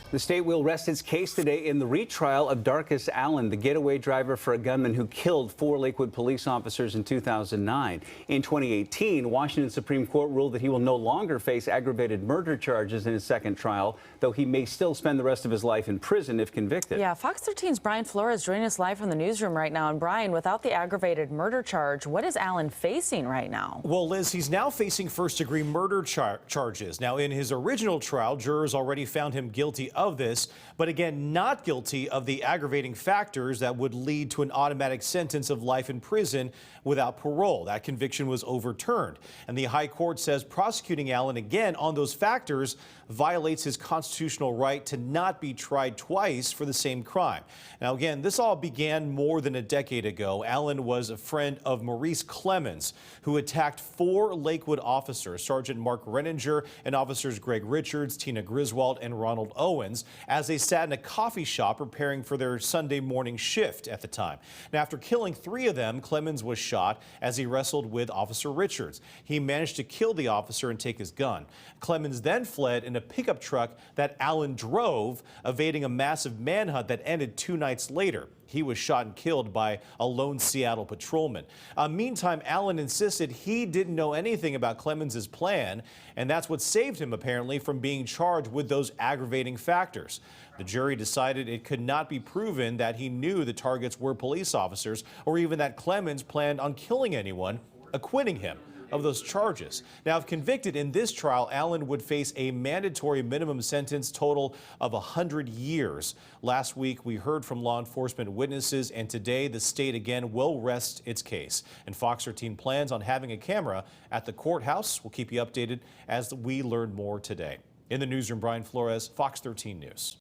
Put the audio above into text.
The state will rest its case today in the retrial of Darcus Allen, the getaway driver for a gunman who killed 4 Lakewood police officers in 2009. In 2018, Washington Supreme Court ruled that he will no longer face aggravated murder charges in his second trial, though he may still spend the rest of his life in prison if convicted. Yeah, Fox 13's Brian Flores joining us live from the newsroom right now. And Brian, without the aggravated murder charge, what is Allen facing right now? Well, Liz, he's now facing first-degree murder charges. Now, in his original trial, jurors already found him guilty of this, but again, not guilty of the aggravating factors that would lead to an automatic sentence of life in prison without parole. That conviction was overturned, and the High Court says prosecuting Allen again on those factors violates his constitutional right to not be tried twice for the same crime. Now, again, this all began more than a decade ago. Allen was a friend of Maurice Clemens, who attacked 4 Lakewood officers, Sergeant Mark Renninger and officers Greg Richards, Tina Griswold, and Ronald Owens, as they sat in a coffee shop preparing for their Sunday morning shift at the time. Now, after killing 3 of them, Clemens was shot as he wrestled with Officer Richards. He managed to kill the officer and take his gun. Clemens then fled in a pickup truck that Allen drove, evading a massive manhunt that ended 2 nights later. He was shot and killed by a lone Seattle patrolman. Meantime, Allen insisted he didn't know anything about Clemens's plan, and that's what saved him, apparently, from being charged with those aggravating factors. The jury decided it could not be proven that he knew the targets were police officers or even that Clemens planned on killing anyone, acquitting him of those charges. Now, if convicted in this trial, Allen would face a mandatory minimum sentence total of 100 years. Last week, we heard from law enforcement witnesses, and today the state again will rest its case. And Fox 13 plans on having a camera at the courthouse. We'll keep you updated as we learn more today. In the newsroom, Brian Flores, Fox 13 News.